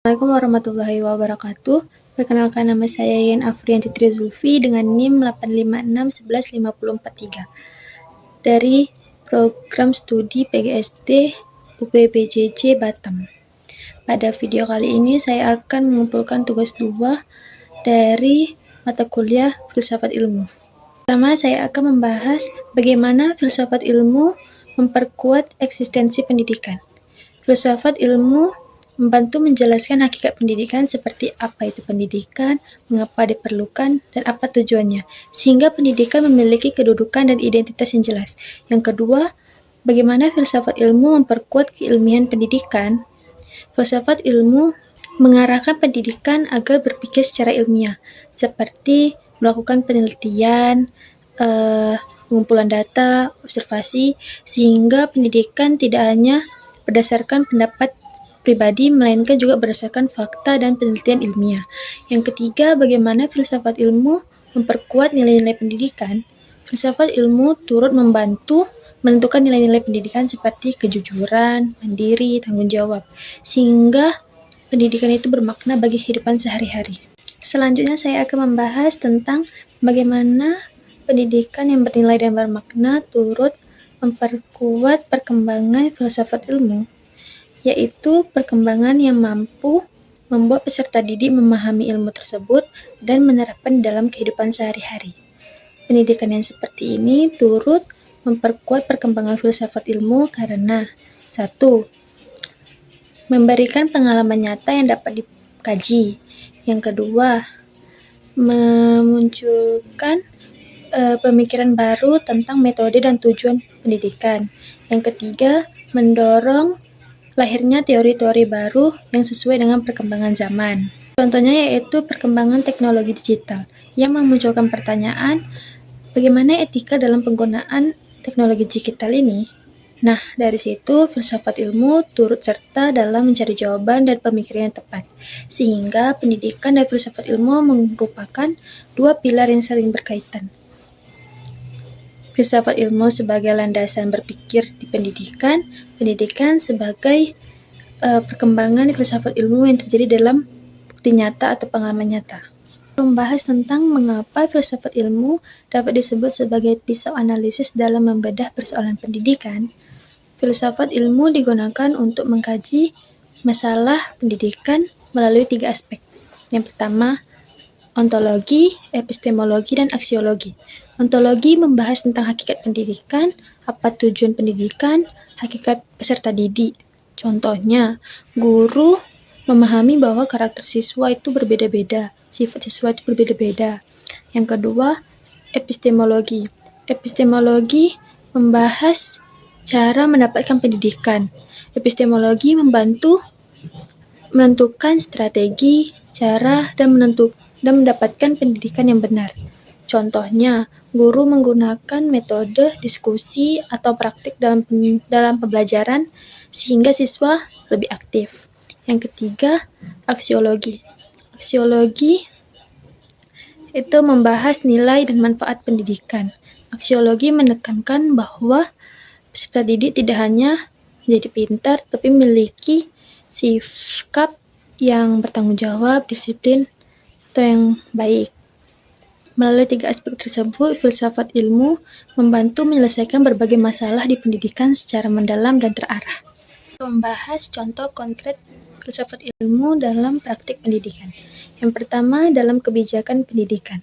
Assalamualaikum warahmatullahi wabarakatuh. Perkenalkan, nama saya Yen Afriyanti Trizulfi dengan NIM 856115043 dari program studi PGSD UPBJJ Batam. Pada video kali ini saya akan mengumpulkan tugas 2 dari mata kuliah Filsafat Ilmu. Pertama, saya akan membahas bagaimana filsafat ilmu memperkuat eksistensi pendidikan. Filsafat ilmu membantu menjelaskan hakikat pendidikan seperti apa itu pendidikan, mengapa diperlukan, dan apa tujuannya, sehingga pendidikan memiliki kedudukan dan identitas yang jelas. Yang kedua, bagaimana filsafat ilmu memperkuat keilmian pendidikan. Filsafat ilmu mengarahkan pendidikan agar berpikir secara ilmiah, seperti melakukan penelitian, pengumpulan data, observasi, sehingga pendidikan tidak hanya berdasarkan pendapat pribadi, melainkan juga berdasarkan fakta dan penelitian ilmiah. Yang ketiga, bagaimana filsafat ilmu memperkuat nilai-nilai pendidikan. Filsafat ilmu turut membantu menentukan nilai-nilai pendidikan seperti kejujuran, mandiri, tanggung jawab, sehingga pendidikan itu bermakna bagi kehidupan sehari-hari. Selanjutnya saya akan membahas tentang bagaimana pendidikan yang bernilai dan bermakna turut memperkuat perkembangan filsafat ilmu, yaitu perkembangan yang mampu membuat peserta didik memahami ilmu tersebut dan menerapkan dalam kehidupan sehari-hari. Pendidikan yang seperti ini turut memperkuat perkembangan filsafat ilmu karena 1. Memberikan pengalaman nyata yang dapat dikaji. Yang kedua, memunculkan pemikiran baru tentang metode dan tujuan pendidikan. Yang ketiga, mendorong lahirnya teori-teori baru yang sesuai dengan perkembangan zaman. Contohnya yaitu perkembangan teknologi digital yang memunculkan pertanyaan, bagaimana etika dalam penggunaan teknologi digital ini? Nah, dari situ filsafat ilmu turut serta dalam mencari jawaban dan pemikiran yang tepat, sehingga pendidikan dan filsafat ilmu merupakan dua pilar yang saling berkaitan. Filsafat ilmu sebagai landasan berpikir di pendidikan, pendidikan sebagai perkembangan filsafat ilmu yang terjadi dalam bukti nyata atau pengalaman nyata. Membahas tentang mengapa filsafat ilmu dapat disebut sebagai pisau analisis dalam membedah persoalan pendidikan. Filsafat ilmu digunakan untuk mengkaji masalah pendidikan melalui 3 aspek. Yang pertama, ontologi, epistemologi, dan aksiologi. Ontologi membahas tentang hakikat pendidikan, apa tujuan pendidikan, hakikat peserta didik. Contohnya, guru memahami bahwa karakter siswa itu berbeda-beda, sifat siswa itu berbeda-beda. Yang kedua, epistemologi. Epistemologi membahas cara mendapatkan pendidikan. Epistemologi membantu menentukan strategi, cara, dan mendapatkan pendidikan yang benar. Contohnya, guru menggunakan metode diskusi atau praktik dalam pembelajaran sehingga siswa lebih aktif. Yang ketiga, aksiologi. Aksiologi itu membahas nilai dan manfaat pendidikan. Aksiologi menekankan bahwa peserta didik tidak hanya menjadi pintar, tapi memiliki sikap yang bertanggung jawab, disiplin, atau yang baik. Melalui 3 aspek tersebut, filsafat ilmu membantu menyelesaikan berbagai masalah di pendidikan secara mendalam dan terarah. Membahas contoh konkret filsafat ilmu dalam praktik pendidikan. Yang pertama, dalam kebijakan pendidikan.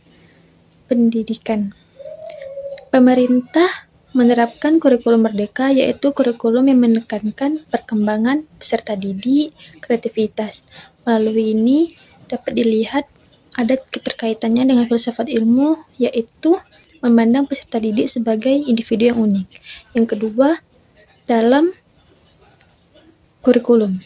Pemerintah menerapkan kurikulum merdeka, yaitu kurikulum yang menekankan perkembangan peserta didik, kreativitas. Melalui ini dapat dilihat ada keterkaitannya dengan filsafat ilmu, yaitu memandang peserta didik sebagai individu yang unik. Yang kedua, dalam kurikulum.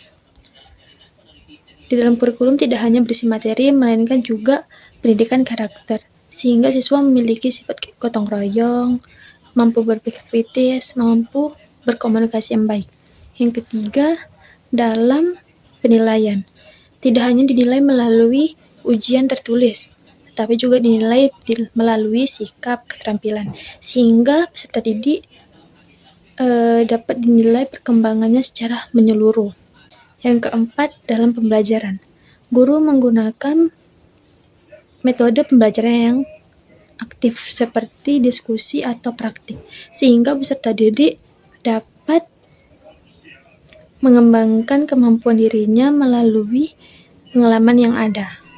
Di dalam kurikulum tidak hanya berisi materi, melainkan juga pendidikan karakter, sehingga siswa memiliki sifat gotong royong, mampu berpikir kritis, mampu berkomunikasi yang baik. Yang ketiga, dalam penilaian. Tidak hanya dinilai melalui ujian tertulis, tetapi juga dinilai melalui sikap, keterampilan, sehingga peserta didik dapat dinilai perkembangannya secara menyeluruh. Yang keempat, dalam pembelajaran. Guru menggunakan metode pembelajaran yang aktif seperti diskusi atau praktik, sehingga peserta didik dapat mengembangkan kemampuan dirinya melalui pengalaman yang ada.